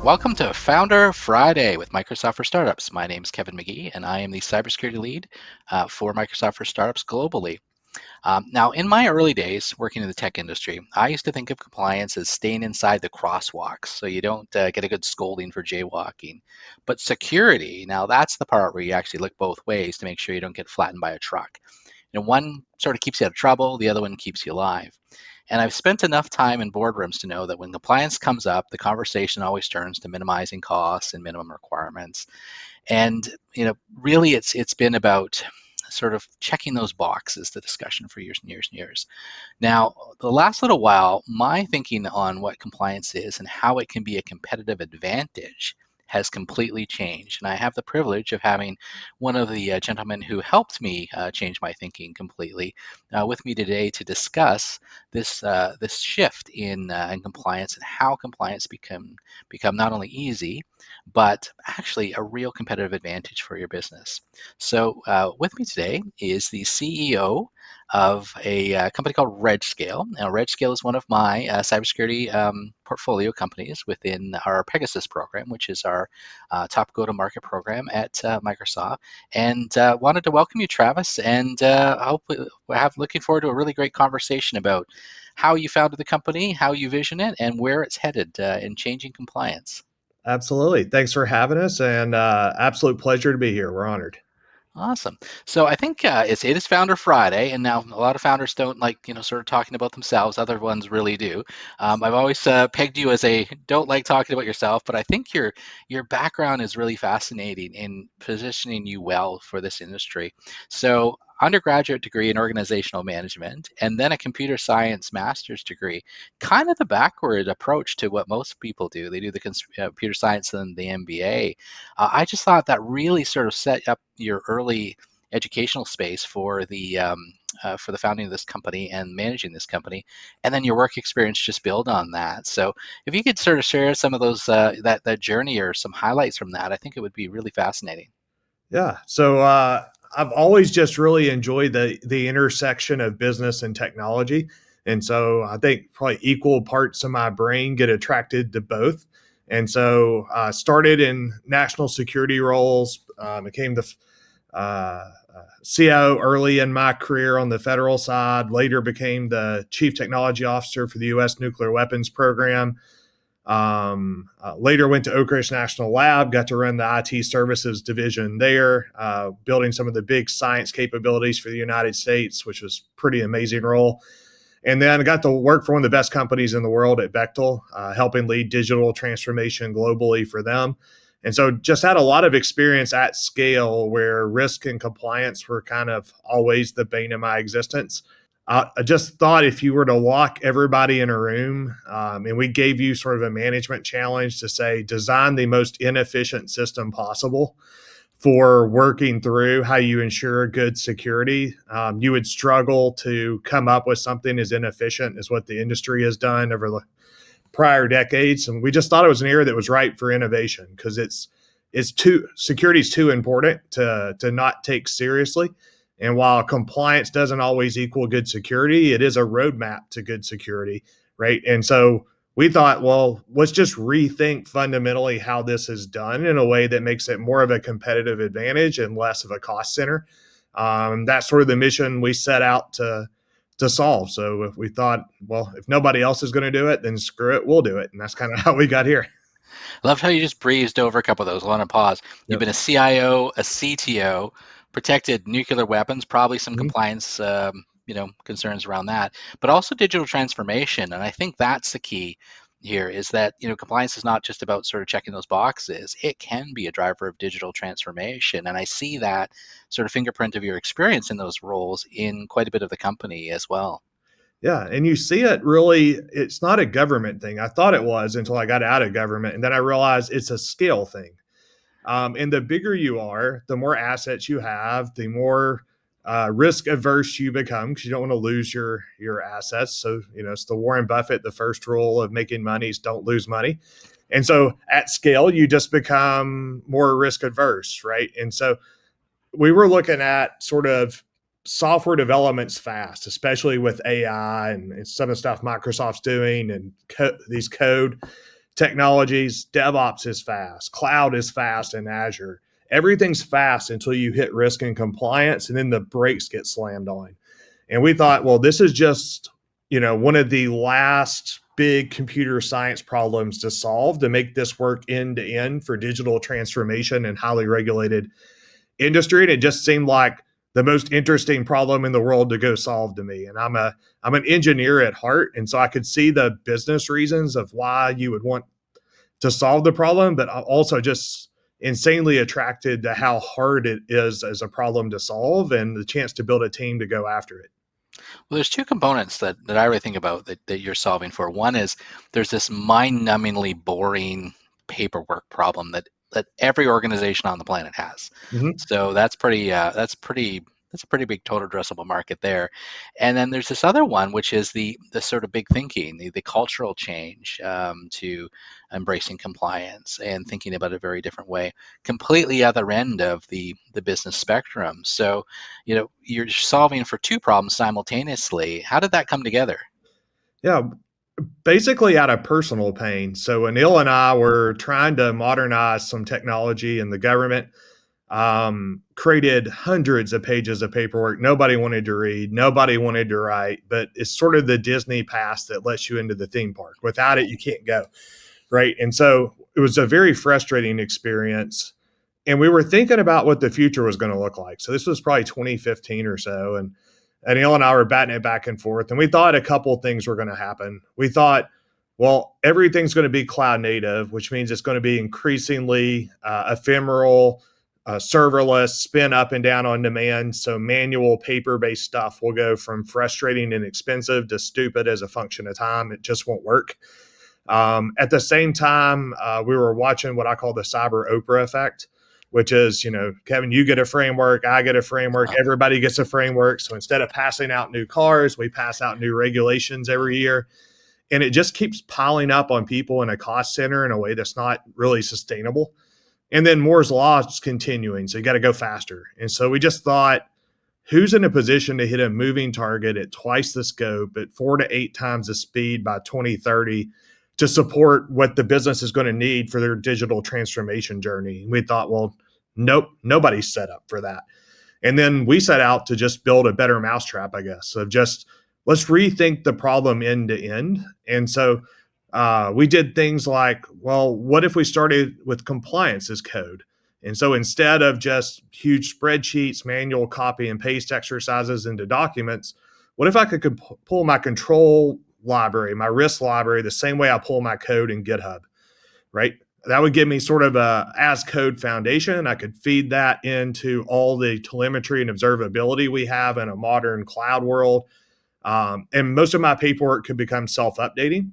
Welcome to Founder Friday with Microsoft for Startups. My name is Kevin Magee, and I am the cybersecurity lead for Microsoft for Startups globally. Now, in my early days working in the tech industry, I used to think of compliance as staying inside the crosswalks so you don't get a good scolding for jaywalking. But security, now that's the part where you actually look both ways to make sure you don't get flattened by a truck. One sort of keeps you out of trouble, the other one keeps you alive. And I've spent enough time in boardrooms to know that when compliance comes up, the conversation always turns to minimizing costs and minimum requirements. And really, it's been about sort of checking those boxes, the discussion for years and years and years. Now, the last little while, my thinking on what compliance is and how it can be a competitive advantage has completely changed. And I have the privilege of having one of the gentlemen who helped me change my thinking completely with me today to discuss this shift in compliance and how compliance become not only easy, but actually a real competitive advantage for your business. So with me today is the CEO of a company called RegScale. Now, RegScale is one of my cybersecurity portfolio companies within our Pegasus program, which is our top go-to-market program at Microsoft. And wanted to welcome you, Travis, and hopefully looking forward to a really great conversation about how you founded the company, how you vision it, and where it's headed in changing compliance. Absolutely. Thanks for having us, and absolute pleasure to be here. We're honored. Awesome. So I think it is Founder Friday, and now a lot of founders don't like sort of talking about themselves. Other ones really do. I've always pegged you as a don't like talking about yourself, but I think your background is really fascinating in positioning you well for this industry. So undergraduate degree in organizational management, and then a computer science master's degree. Kind of the backward approach to what most people do. They do the computer science and the MBA. I just thought that really sort of set up your early educational space for the founding of this company and managing this company, and then your work experience just build on that. So if you could sort of share some of those that journey or some highlights from that, I think it would be really fascinating. Yeah. So I've always just really enjoyed the intersection of business and technology, and so I think probably equal parts of my brain get attracted to both. And so I started in national security roles, became the CIO early in my career on the federal side. Later became the chief technology officer for the U.S. nuclear weapons program. Later went to Oak Ridge National Lab, got to run the IT services division there, building some of the big science capabilities for the United States, which was a pretty amazing role. And then I got to work for one of the best companies in the world at Bechtel, helping lead digital transformation globally for them. And so just had a lot of experience at scale where risk and compliance were kind of always the bane of my existence. I just thought if you were to lock everybody in a room and we gave you sort of a management challenge to say, design the most inefficient system possible for working through how you ensure good security, you would struggle to come up with something as inefficient as what the industry has done over the prior decades. And we just thought it was an area that was ripe for innovation because it's too security is too important to not take seriously. And while compliance doesn't always equal good security, it is a roadmap to good security, right? And so we thought, well, let's just rethink fundamentally how this is done in a way that makes it more of a competitive advantage and less of a cost center. That's sort of the mission we set out to solve. So if we thought, well, if nobody else is going to do it, then screw it, we'll do it, and that's kind of how we got here. Loved how you just breezed over a couple of those. I want to pause. You've Yep. been a CIO, a CTO, protected nuclear weapons, probably some Mhm. compliance, concerns around that, but also digital transformation. And I think that's the key here is that, compliance is not just about sort of checking those boxes. It can be a driver of digital transformation. And I see that sort of fingerprint of your experience in those roles in quite a bit of the company as well. Yeah, and you see it really. It's not a government thing. I thought it was until I got out of government, and then I realized it's a scale thing. And the bigger you are, the more assets you have, the more risk averse you become because you don't want to lose your assets. So it's the Warren Buffett. The first rule of making money is don't lose money. And so at scale, you just become more risk adverse, right? And so we were looking at sort of software development's fast, especially with AI and some of the stuff Microsoft's doing and these code. technologies. DevOps is fast, cloud is fast in Azure. Everything's fast until you hit risk and compliance, and then the brakes get slammed on. And we thought, well, this is just, one of the last big computer science problems to solve to make this work end to end for digital transformation and highly regulated industry. And it just seemed like the most interesting problem in the world to go solve to me. And I'm an engineer at heart. And so I could see the business reasons of why you would want to solve the problem, but I'm also just insanely attracted to how hard it is as a problem to solve and the chance to build a team to go after it. Well, there's two components that I really think about that you're solving for. One is there's this mind-numbingly boring paperwork problem that every organization on the planet has. Mm-hmm. So that's a pretty big total addressable market there. And then there's this other one, which is the sort of big thinking, the cultural change to embracing compliance and thinking about it a very different way, completely other end of the business spectrum. So, you're solving for two problems simultaneously. How did that come together? Yeah, basically out of personal pain. So Anil and I were trying to modernize some technology in the government, created hundreds of pages of paperwork nobody wanted to read, nobody wanted to write, but it's sort of the Disney pass that lets you into the theme park. Without it, you can't go, right? And so it was a very frustrating experience. And we were thinking about what the future was going to look like. So this was probably 2015 or so. And Anil and I were batting it back and forth. And we thought a couple of things were going to happen. We thought, well, everything's going to be cloud native, which means it's going to be increasingly ephemeral, serverless, spin up and down on demand. So manual paper-based stuff will go from frustrating and expensive to stupid as a function of time. It just won't work. At the same time, we were watching what I call the cyber Oprah effect, which is, Kevin, you get a framework, I get a framework, everybody gets a framework. So instead of passing out new cars, we pass out new regulations every year. And it just keeps piling up on people in a cost center in a way that's not really sustainable. And then Moore's Law is continuing. So you got to go faster. And so we just thought, who's in a position to hit a moving target at twice the scope, at 4 to 8 times the speed by 2030 to support what the business is going to need for their digital transformation journey? And we thought, well, nope, nobody's set up for that. And then we set out to just build a better mousetrap, I guess, of just let's rethink the problem end to end. And so we did things like, well, what if we started with compliance as code? And so instead of just huge spreadsheets, manual copy and paste exercises into documents, what if I could pull my control library, my risk library, the same way I pull my code in GitHub, right? That would give me sort of a as code foundation. I could feed that into all the telemetry and observability we have in a modern cloud world. And most of my paperwork could become self-updating.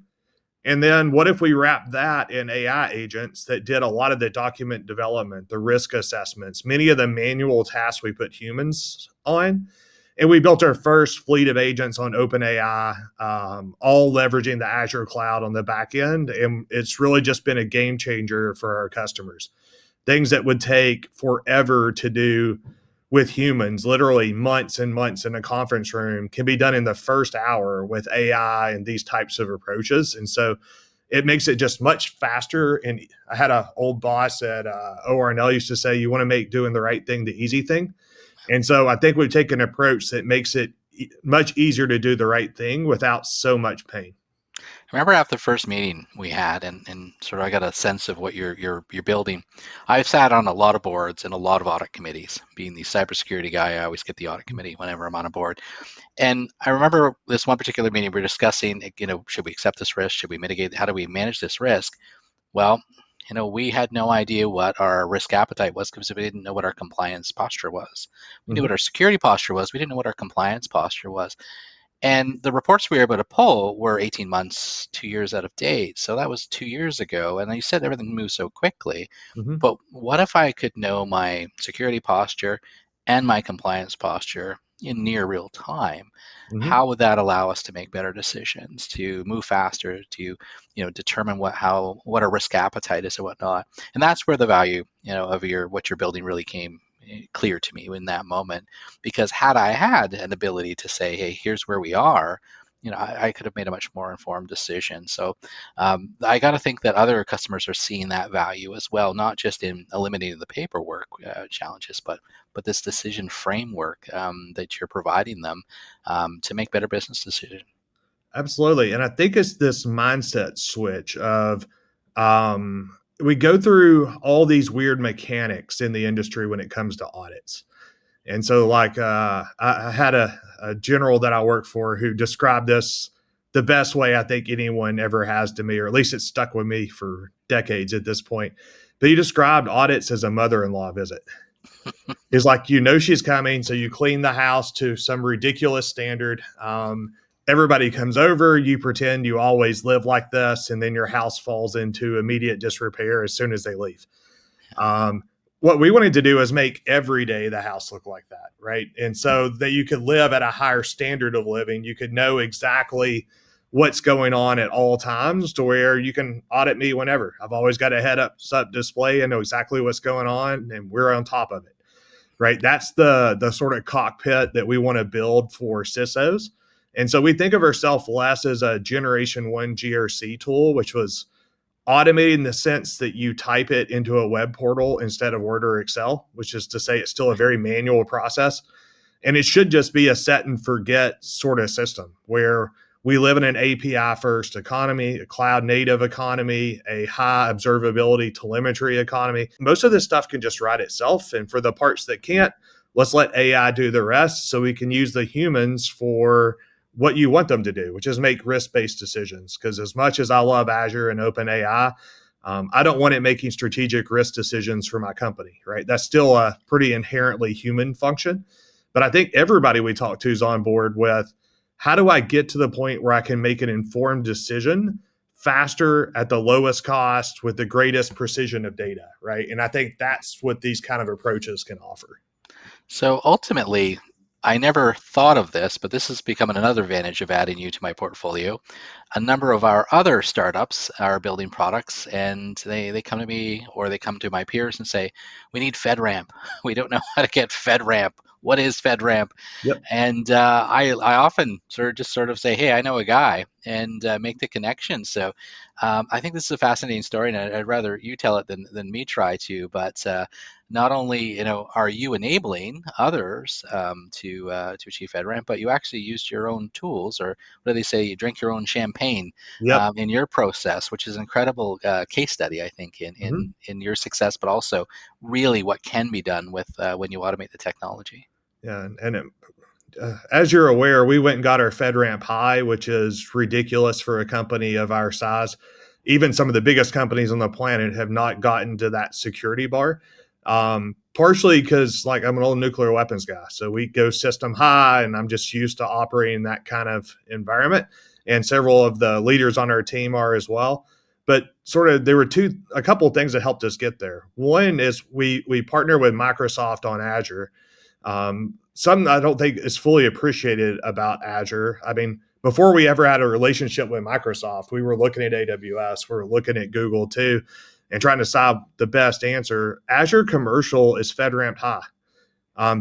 And then what if we wrap that in AI agents that did a lot of the document development, the risk assessments, many of the manual tasks we put humans on? And we built our first fleet of agents on OpenAI, all leveraging the Azure cloud on the back end. And it's really just been a game changer for our customers. Things that would take forever to do with humans, literally months and months in a conference room, can be done in the first hour with AI and these types of approaches. And so it makes it just much faster. And I had an old boss at ORNL used to say, you want to make doing the right thing the easy thing. And so I think we've taken an approach that makes it much easier to do the right thing without so much pain. I remember after the first meeting we had, and sort of I got a sense of what you're building. I've sat on a lot of boards and a lot of audit committees. Being the cybersecurity guy, I always get the audit committee whenever I'm on a board. And I remember this one particular meeting we were discussing, should we accept this risk? Should we mitigate? How do we manage this risk? Well, we had no idea what our risk appetite was because we didn't know what our compliance posture was. We knew what our security posture was. We didn't know what our compliance posture was. And the reports we were able to pull were 18 months, 2 years out of date. So that was 2 years ago. And you said everything moves so quickly. Mm-hmm. But what if I could know my security posture and my compliance posture in near real time? Mm-hmm. How would that allow us to make better decisions, to move faster, to determine what our risk appetite is and whatnot? And that's where the value of what you're building really came clear to me in that moment, because had I had an ability to say, hey, here's where we are, I could have made a much more informed decision. So I got to think that other customers are seeing that value as well, not just in eliminating the paperwork challenges, but this decision framework that you're providing them to make better business decisions. Absolutely. And I think it's this mindset switch of we go through all these weird mechanics in the industry when it comes to audits. And so, like, I had a general that I worked for who described this the best way I think anyone ever has to me, or at least it's stuck with me for decades at this point. But he described audits as a mother in law visit. Is like, she's coming, so you clean the house to some ridiculous standard. Everybody comes over, you pretend you always live like this, and then your house falls into immediate disrepair as soon as they leave. Um, what we wanted to do is make every day the house look like that, right? And so that you could live at a higher standard of living, you could know exactly what's going on at all times, to where you can audit me whenever. I've always got a head up display and know exactly what's going on, and we're on top of it, right? That's the sort of cockpit that we want to build for CISOs. And so we think of ourselves less as a generation one GRC tool, which was automated in the sense that you type it into a web portal instead of Word or Excel, which is to say it's still a very manual process. And it should just be a set and forget sort of system where we live in an API first economy, a cloud native economy, a high observability telemetry economy. Most of this stuff can just write itself. And for the parts that can't, let's let AI do the rest, so we can use the humans for what you want them to do, which is make risk-based decisions. Because as much as I love Azure and OpenAI, I don't want it making strategic risk decisions for my company, right? That's still a pretty inherently human function. But I think everybody we talk to is on board with, how do I get to the point where I can make an informed decision faster at the lowest cost with the greatest precision of data, right? And I think that's what these kind of approaches can offer. So ultimately, I never thought of this, but this has become another advantage of adding you to my portfolio. A number of our other startups are building products, and they come to me or they come to my peers and say, we need FedRAMP. We don't know how to get FedRAMP. What is FedRAMP? Yep. And I often sort of say, hey, I know a guy, and make the connection. So I think this is a fascinating story, and I'd rather you tell it than me try to. But not only are you enabling others to achieve FedRAMP, but you actually used your own tools, or what do they say? You drink your own champagne Yep. in your process, which is an incredible case study, I think, in, Mm-hmm. in in your success, but also really what can be done with when you automate the technology. Yeah. As you're aware, we went and got our FedRAMP high, which is ridiculous for a company of our size. Even some of the biggest companies on the planet have not gotten to that security bar. Partially because, like, I'm an old nuclear weapons guy, so we go system high, and I'm just used to operating that kind of environment. And several of the leaders on our team are as well. But sort of, there were a couple of things that helped us get there. One is we partner with Microsoft on Azure. Something I don't think is fully appreciated about Azure. I mean, before we ever had a relationship with Microsoft, we were looking at AWS, we were looking at Google too, and trying to solve the best answer. Azure Commercial is FedRAMP high.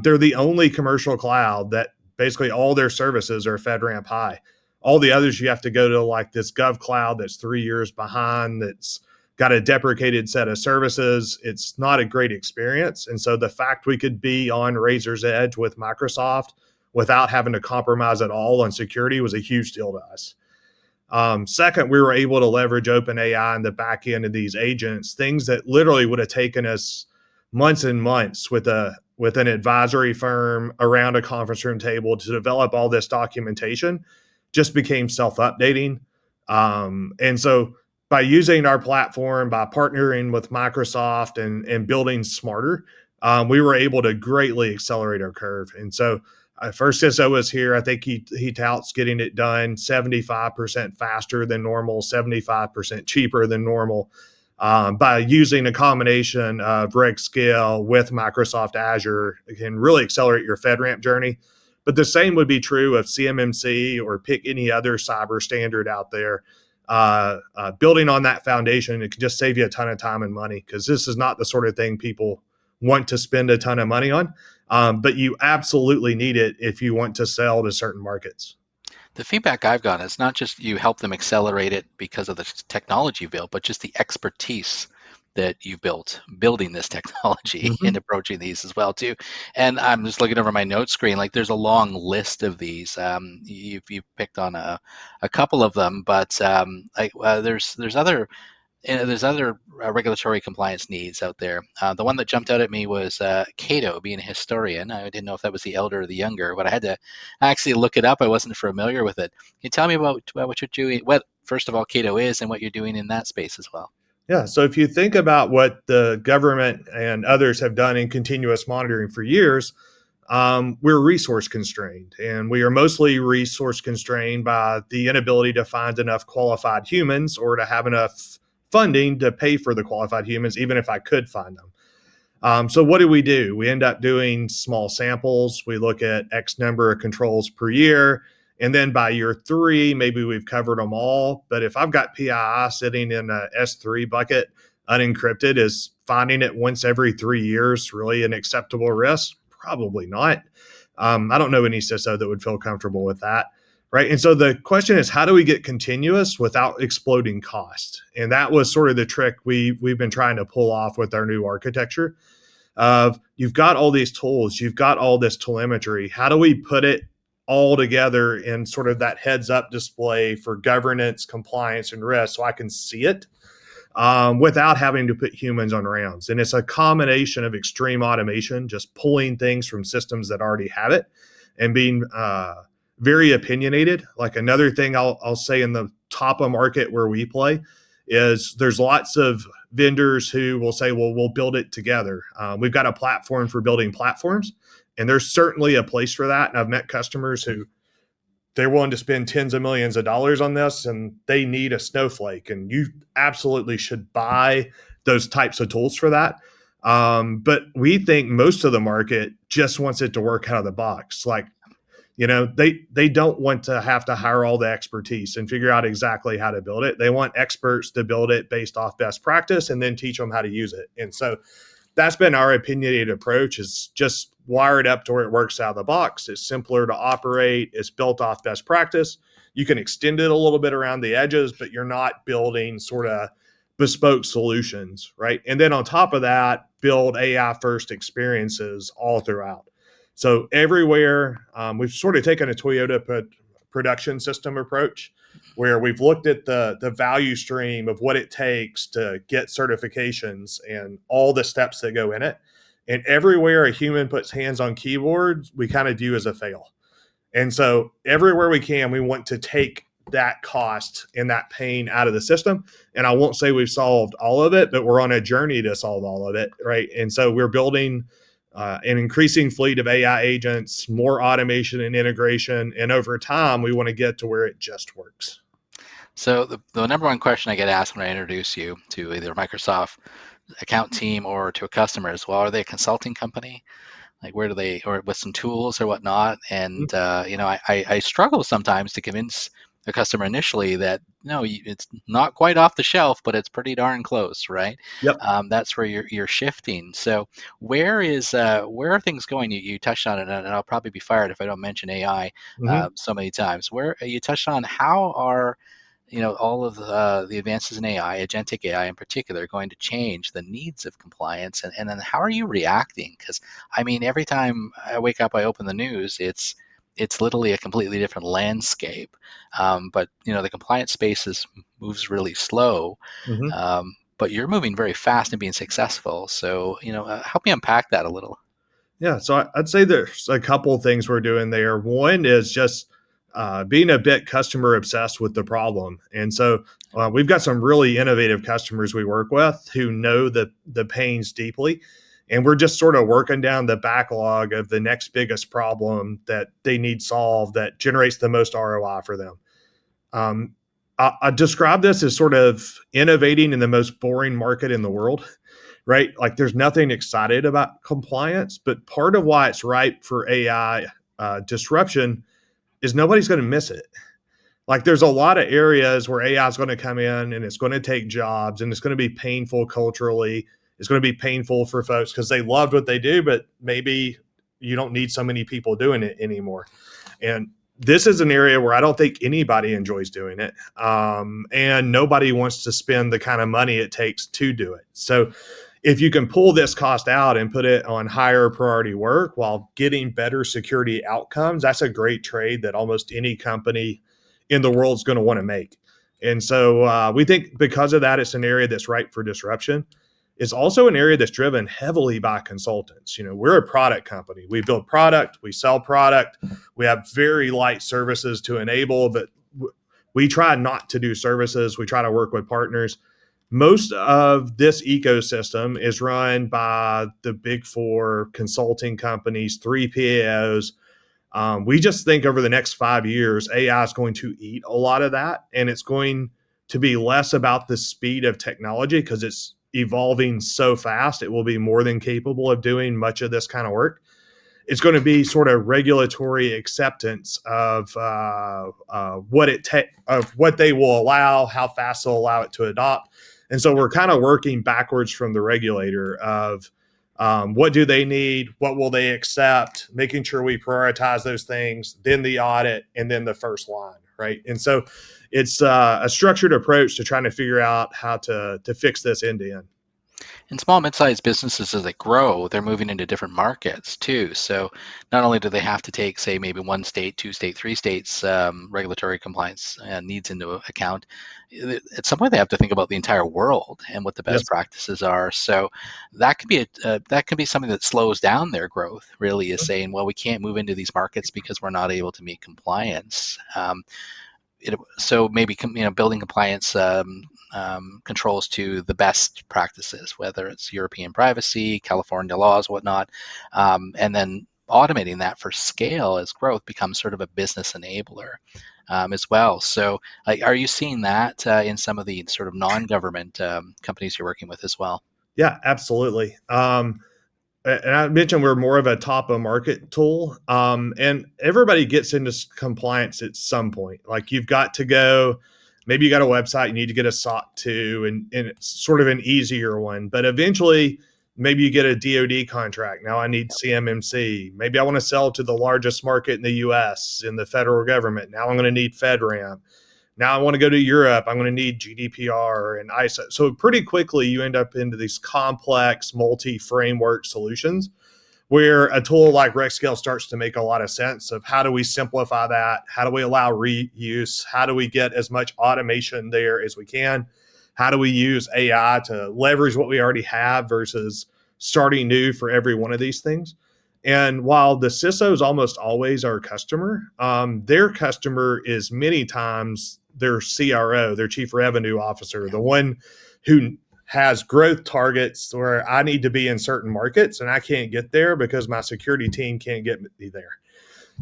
They're the only commercial cloud that basically all their services are FedRAMP high. All the others, you have to go to like this Gov Cloud that's 3 years behind, that's got a deprecated set of services. It's not a great experience. And so the fact we could be on razor's edge with Microsoft without having to compromise at all on security was a huge deal to us. Second, we were able to leverage OpenAI in the back end of these agents, things that literally would have taken us months and months with an advisory firm around a conference room table to develop all this documentation, just became self-updating. And so by using our platform, by partnering with Microsoft and building smarter, we were able to greatly accelerate our curve. And so first CISO was here. I think he touts getting it done 75% faster than normal, 75% cheaper than normal, by using a combination of RegScale with Microsoft Azure. It can really accelerate your FedRAMP journey. But the same would be true of CMMC, or pick any other cyber standard out there. Building on that foundation, it can just save you a ton of time and money, because this is not the sort of thing people want to spend a ton of money on. But you absolutely need it if you want to sell to certain markets. The feedback I've gotten is not just you help them accelerate it because of the technology you built, but just the expertise that you've built building this technology and Mm-hmm. approaching these as well too. And I'm just looking over my note screen, like there's a long list of these. You've picked on a couple of them, but there's other regulatory compliance needs out there. The one that jumped out at me was Cato being a historian. I didn't know if that was the elder or the younger, but I had to actually look it up. I wasn't familiar with it. Can you tell me about what you're doing? What, first of all, Cato is and what you're doing in that space as well? Yeah. So if you think about what the government and others have done in continuous monitoring for years, we're resource constrained, and we are mostly resource constrained by the inability to find enough qualified humans or to have enough funding to pay for the qualified humans, even if I could find them. So what do? We end up doing small samples. We look at X number of controls per year. And then by year three, maybe we've covered them all. But if I've got PII sitting in a S3 bucket, unencrypted, is finding it once every 3 years really an acceptable risk? Probably not. I don't know any CISO that would feel comfortable with that. Right. And so the question is, how do we get continuous without exploding cost? And that was sort of the trick we've been trying to pull off with our new architecture of you've got all these tools, you've got all this telemetry. How do we put it all together in sort of that heads up display for governance, compliance, and risk so I can see it without having to put humans on rounds? And it's a combination of extreme automation, just pulling things from systems that already have it and being very opinionated. Like another thing I'll say in the top of market where we play is there's lots of vendors who will say, well, we'll build it together. We've got a platform for building platforms, and there's certainly a place for that. And I've met customers who they're willing to spend tens of millions of dollars on this, and they need a snowflake, and you absolutely should buy those types of tools for that. But we think most of the market just wants it to work out of the box. Like, they don't want to have to hire all the expertise and figure out exactly how to build it. They want experts to build it based off best practice and then teach them how to use it. And so that's been our opinionated approach, is just wire it up to where it works out of the box. It's simpler to operate. It's built off best practice. You can extend it a little bit around the edges, but you're not building sort of bespoke solutions, right? And then on top of that, build AI first experiences all throughout. So everywhere, we've sort of taken a Toyota production system approach where we've looked at the value stream of what it takes to get certifications and all the steps that go in it. And everywhere a human puts hands on keyboards, we kind of view as a fail. And so everywhere we can, we want to take that cost and that pain out of the system. And I won't say we've solved all of it, but we're on a journey to solve all of it, right? And so we're building an increasing fleet of AI agents, more automation and integration. And over time, we want to get to where it just works. So the number one question I get asked when I introduce you to either a Microsoft account team or to a customer is, well, are they a consulting company? Like where do they, or with some tools or whatnot? And I struggle sometimes to convince a customer initially that no, it's not quite off the shelf, but it's pretty darn close, right? Yep. That's where you're shifting. So where are things going? You touched on it, and I'll probably be fired if I don't mention AI Mm-hmm. so many times. Where you touched on how are all of the advances in AI, agentic AI in particular, are going to change the needs of compliance, and then how are you reacting? Because I mean, every time I wake up, I open the news, it's literally a completely different landscape. But the compliance space moves really slow, Mm-hmm. but you're moving very fast and being successful. So help me unpack that a little. Yeah, so I'd say there's a couple of things we're doing there. One is just being a bit customer obsessed with the problem, and so we've got some really innovative customers we work with who know the pains deeply, and we're just sort of working down the backlog of the next biggest problem that they need solved that generates the most ROI for them. Um, I describe this as sort of innovating in the most boring market in the world, right? Like there's nothing excited about compliance, but part of why it's ripe for AI disruption is nobody's going to miss it. Like there's a lot of areas where AI is going to come in and it's going to take jobs and it's going to be painful culturally. It's going to be painful for folks because they loved what they do, but maybe you don't need so many people doing it anymore. And this is an area where I don't think anybody enjoys doing it. And nobody wants to spend the kind of money it takes to do it. So if you can pull this cost out and put it on higher priority work while getting better security outcomes, that's a great trade that almost any company in the world is going to want to make. And so we think because of that, it's an area that's ripe for disruption. It's also an area that's driven heavily by consultants. We're a product company. We build product, we sell product, we have very light services to enable, but we try not to do services. We try to work with partners. Most of this ecosystem is run by the big four consulting companies, three PAOs. We just think over the next 5 years, AI is going to eat a lot of that, and it's going to be less about the speed of technology because it's evolving so fast. It will be more than capable of doing much of this kind of work. It's going to be sort of regulatory acceptance of what they will allow, how fast they'll allow it to adopt. And so we're kind of working backwards from the regulator of what do they need, what will they accept, making sure we prioritize those things, then the audit, and then the first line, right? And so it's a structured approach to trying to figure out how to fix this end to end. And small, mid-sized businesses, as they grow, they're moving into different markets too. So not only do they have to take, say, maybe one state, two state, three states regulatory compliance needs into account, at some point they have to think about the entire world and what the best Yes. practices are. So that could be something that slows down their growth. Really, is saying, well, we can't move into these markets because we're not able to meet compliance. So maybe building compliance controls to the best practices, whether it's European privacy, California laws, whatnot, and then automating that for scale as growth becomes sort of a business enabler as well. So are you seeing that in some of the sort of non-government companies you're working with as well? Yeah, absolutely. And I mentioned we're more of a top of market tool. And everybody gets into compliance at some point. Like you've got to go, maybe you got a website, you need to get a SOC 2, and it's sort of an easier one. But eventually, maybe you get a DoD contract. Now I need CMMC. Maybe I want to sell to the largest market in the US in the federal government. Now I'm going to need FedRAMP. Now I want to go to Europe. I'm going to need GDPR and ISO. So pretty quickly you end up into these complex multi-framework solutions where a tool like RegScale starts to make a lot of sense of how do we simplify that? How do we allow reuse? How do we get as much automation there as we can? How do we use AI to leverage what we already have versus starting new for every one of these things? And while the CISO is almost always our customer, their customer is many times their CRO, their chief revenue officer, the one who has growth targets where I need to be in certain markets and I can't get there because my security team can't get me there.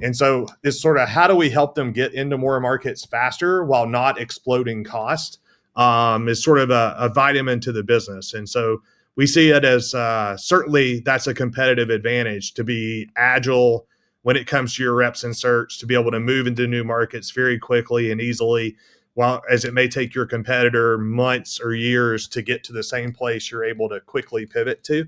And so it's sort of how do we help them get into more markets faster while not exploding cost is sort of a vitamin to the business. And so we see it as certainly that's a competitive advantage to be agile when it comes to your reps and search, to be able to move into new markets very quickly and easily, while as it may take your competitor months or years to get to the same place you're able to quickly pivot to.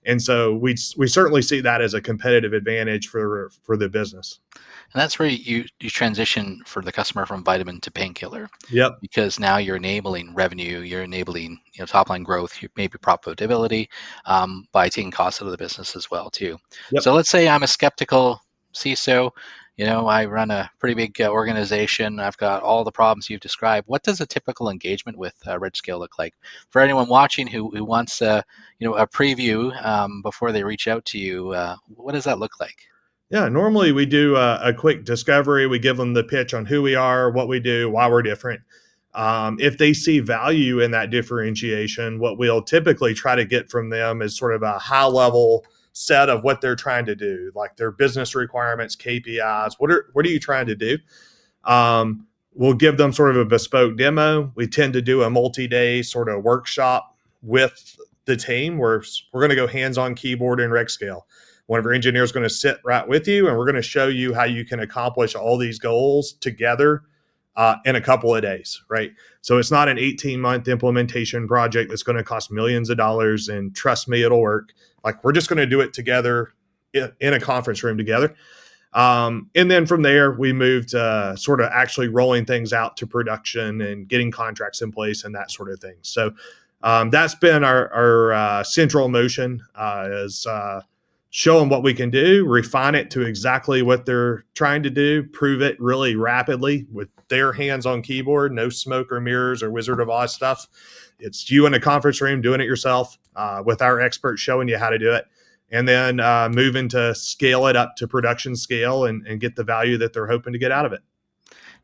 And so we certainly see that as a competitive advantage for the business. And that's where you transition for the customer from vitamin to painkiller, Yep. because now you're enabling revenue, you're enabling top line growth, maybe profitability by taking costs out of the business as well too. Yep. So let's say I'm a skeptical CISO. I run a pretty big organization. I've got all the problems you've described. What does a typical engagement with RegScale look like for anyone watching who wants a preview before they reach out to you? What does that look like? Yeah, normally we do a quick discovery. We give them the pitch on who we are, what we do, why we're different. If they see value in that differentiation, what we'll typically try to get from them is sort of a high level set of what they're trying to do, like their business requirements, KPIs. What are you trying to do? We'll give them sort of a bespoke demo. We tend to do a multi-day sort of workshop with the team where we're going to go hands-on keyboard in RegScale. One of our engineers is going to sit right with you, and we're going to show you how you can accomplish all these goals together in a couple of days, right? So it's not an 18-month implementation project that's going to cost millions of dollars, and trust me, it'll work. Like we're just going to do it together in a conference room together. And then from there, we moved sort of actually rolling things out to production and getting contracts in place and that sort of thing. So that's been our central motion is show them what we can do, refine it to exactly what they're trying to do, prove it really rapidly with their hands on keyboard, no smoke or mirrors or Wizard of Oz stuff. It's you in a conference room doing it yourself with our experts showing you how to do it, and then moving to scale it up to production scale and get the value that they're hoping to get out of it.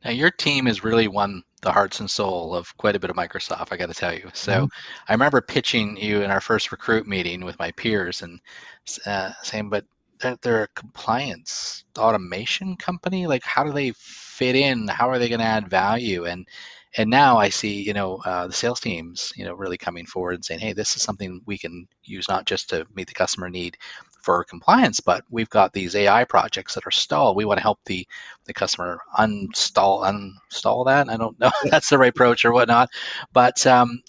Now, your team has really won the hearts and soul of quite a bit of Microsoft, I got to tell you. Mm-hmm. So I remember pitching you in our first recruit meeting with my peers and saying, but they're a compliance automation company. Like, how do they fit in? How are they going to add value? And now I see, the sales teams, really coming forward and saying, hey, this is something we can use not just to meet the customer need for compliance, but we've got these AI projects that are stalled. We want to help the customer uninstall that. I don't know if that's the right approach or whatnot, but something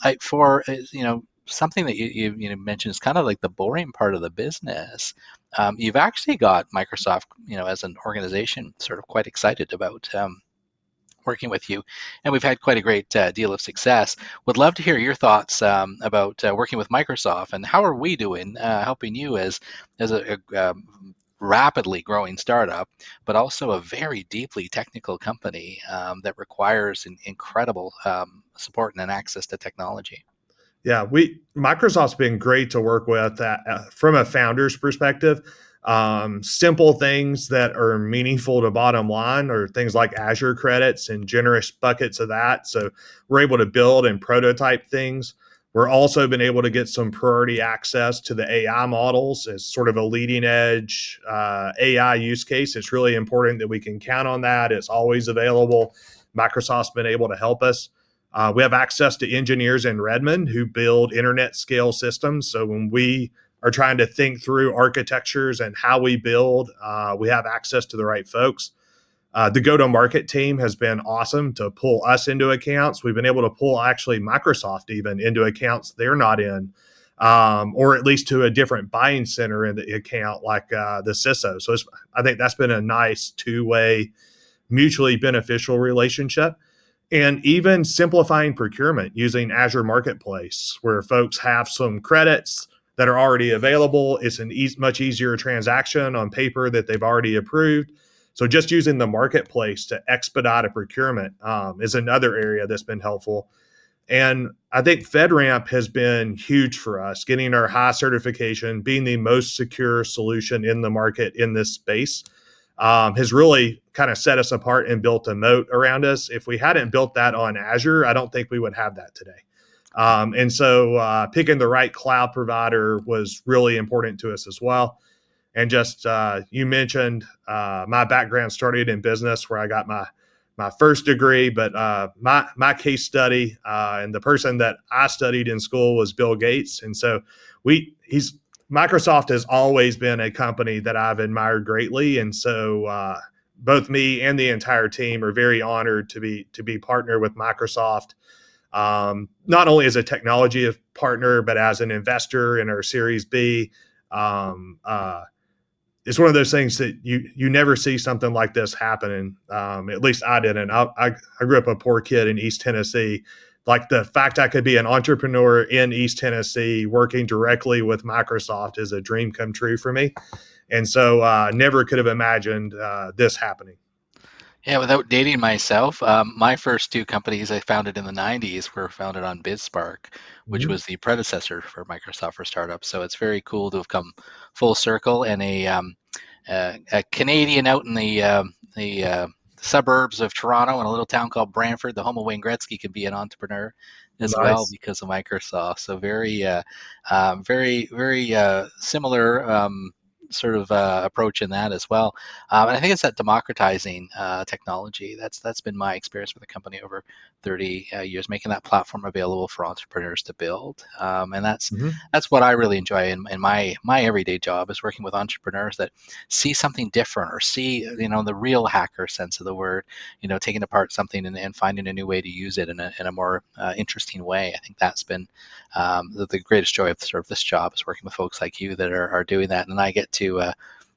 that you mentioned is kind of like the boring part of the business. You've actually got Microsoft, as an organization, sort of quite excited about working with you, and we've had quite a great deal of success. Would love to hear your thoughts about working with Microsoft, and how are we doing helping you as a rapidly growing startup, but also a very deeply technical company that requires incredible support and access to technology. Yeah, Microsoft's been great to work with from a founder's perspective. Simple things that are meaningful to bottom line are things like Azure credits and generous buckets of that. So we're able to build and prototype things. We're also been able to get some priority access to the AI models as sort of a leading edge AI use case. It's really important that we can count on that. It's always available. Microsoft's been able to help us. We have access to engineers in Redmond who build internet scale systems. So when we are trying to think through architectures and how we build, we have access to the right folks. The go-to-market team has been awesome to pull us into accounts. We've been able to pull actually Microsoft even into accounts they're not in, or at least to a different buying center in the account, like the CISO. So I think that's been a nice two-way, mutually beneficial relationship. And even simplifying procurement using Azure Marketplace, where folks have some credits that are already available. It's an much easier transaction on paper that they've already approved. So just using the marketplace to expedite a procurement is another area that's been helpful. And I think FedRAMP has been huge for us, getting our high certification, being the most secure solution in the market in this space. Has really kind of set us apart and built a moat around us. If we hadn't built that on Azure, I don't think we would have that today. And so picking the right cloud provider was really important to us as well. And just you mentioned my background started in business where I got my first degree, but my case study and the person that I studied in school was Bill Gates, and so he's Microsoft has always been a company that I've admired greatly, and so both me and the entire team are very honored to be partnered with Microsoft, not only as a technology partner but as an investor in our Series B. It's one of those things that you never see something like this happening. At least I didn't. I grew up a poor kid in East Tennessee. Like the fact I could be an entrepreneur in East Tennessee working directly with Microsoft is a dream come true for me. And so never could have imagined this happening. Yeah, without dating myself, my first two companies I founded in the 90s were founded on BizSpark, which Mm-hmm. was the predecessor for Microsoft for Startups. So it's very cool to have come full circle, and a Canadian out in the suburbs of Toronto in a little town called Brantford, the home of Wayne Gretzky, can be an entrepreneur as well Nice. because of Microsoft. So very similar sort of approach in that as well. And I think it's that democratizing technology. That's been my experience with the company over 30 years, making that platform available for entrepreneurs to build. And Mm-hmm. that's what I really enjoy in my everyday job, is working with entrepreneurs that see something different, or see the real hacker sense of the word, taking apart something and finding a new way to use it in a more interesting way. I think that's been the greatest joy of sort of this job, is working with folks like you that are doing that, and I get to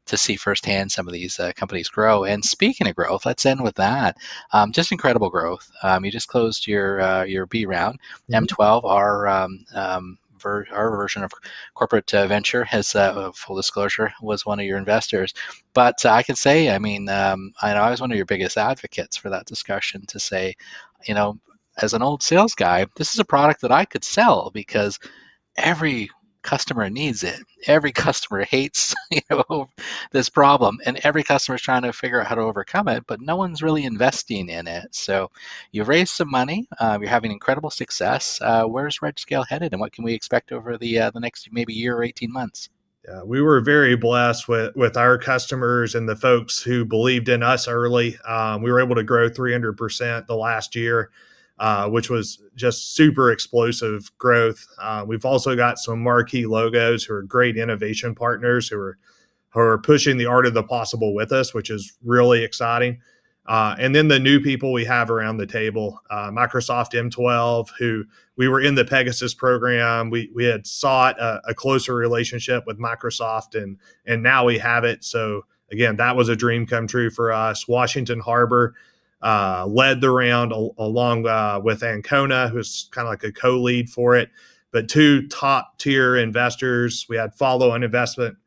to see firsthand some of these companies grow. And speaking of growth, let's end with that. Just incredible growth. You just closed your B round. Mhm. M12, our version of corporate venture, has full disclosure, was one of your investors. But I can say, I mean, I know I was one of your biggest advocates for that discussion to say, you know, as an old sales guy, this is a product that I could sell because every customer needs it. Every customer hates, this problem, and every customer is trying to figure out how to overcome it, but no one's really investing in it. So you've raised some money. You're having incredible success. Where's RegScale headed, and what can we expect over the next maybe year or 18 months? Yeah, we were very blessed with our customers and the folks who believed in us early. We were able to grow 300% the last year, which was just super explosive growth. We've also got some marquee logos who are great innovation partners who are pushing the art of the possible with us, which is really exciting. And then the new people we have around the table, Microsoft M12, who we were in the Pegasus program. We had sought a closer relationship with Microsoft, and now we have it. So again, that was a dream come true for us. Washington Harbor led the round along with Ancona, who's kind of like a co-lead for it. But two top tier investors. We had follow-on investment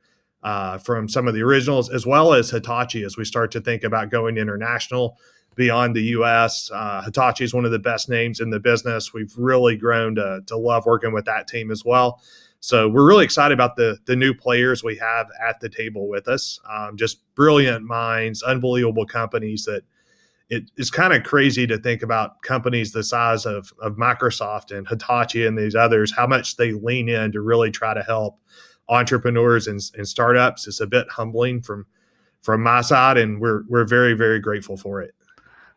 from some of the originals, as well as Hitachi, as we start to think about going international beyond the US. Hitachi is one of the best names in the business. We've really grown to love working with that team as well. So we're really excited about the new players we have at the table with us. Just brilliant minds, unbelievable companies that it's kind of crazy to think about companies the size of Microsoft and Hitachi and these others, how much they lean in to really try to help entrepreneurs and startups. It's a bit humbling from my side, and we're very, very grateful for it.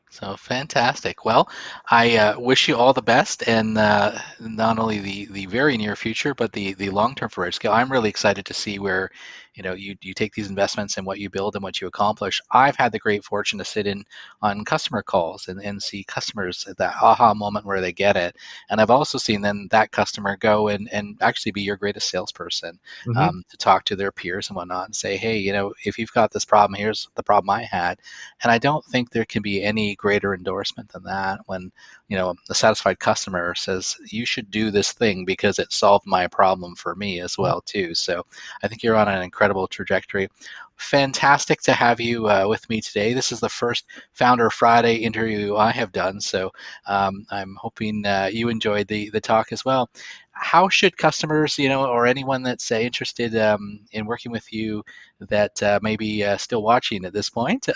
So fantastic. Well, I wish you all the best, and not only the very near future, but the long term for RegScale. I'm really excited to see where you take these investments and what you build and what you accomplish. I've had the great fortune to sit in on customer calls and see customers at that aha moment where they get it, and I've also seen then that customer go and actually be your greatest salesperson, Mm-hmm. to talk to their peers and whatnot and say, hey, if you've got this problem, here's the problem I had. And I don't think there can be any greater endorsement than that when, a satisfied customer says, you should do this thing because it solved my problem for me as well, too. So I think you're on an incredible trajectory. Fantastic to have you with me today. This is the first Founder Friday interview I have done, so I'm hoping you enjoyed the talk as well. How should customers, or anyone that's interested in working with you that may be still watching at this point,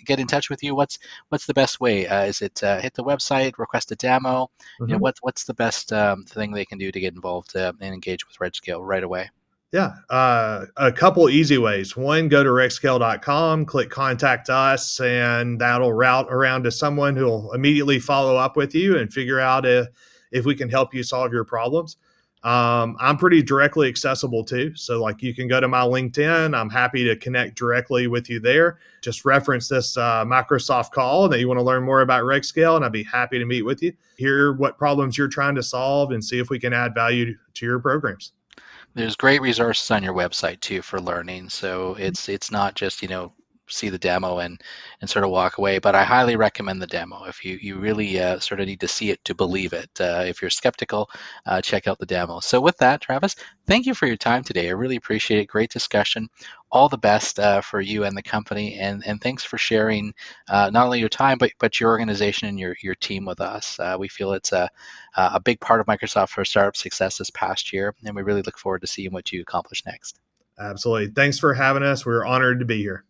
get in touch with you? What's the best way? Is it hit the website, request a demo? Mm-hmm. What's the best thing they can do to get involved and engage with RedScale right away? Yeah, a couple easy ways. One, go to rexcale.com, click contact us, and that'll route around to someone who'll immediately follow up with you and figure out if we can help you solve your problems. I'm pretty directly accessible too. So, like, you can go to my LinkedIn. I'm happy to connect directly with you there. Just reference this Microsoft call that you want to learn more about RegScale, and I'd be happy to meet with you, hear what problems you're trying to solve, and see if we can add value to your programs. There's great resources on your website too for learning. So it's not just, see the demo and sort of walk away, but I highly recommend the demo. If you really sort of need to see it to believe it. If you're skeptical, check out the demo. So with that, Travis, thank you for your time today. I really appreciate it. Great discussion. All the best for you and the company, and thanks for sharing not only your time but your organization and your team with us. We feel it's a big part of Microsoft for startup success this past year, and we really look forward to seeing what you accomplish next. Absolutely. Thanks for having us. We're honored to be here.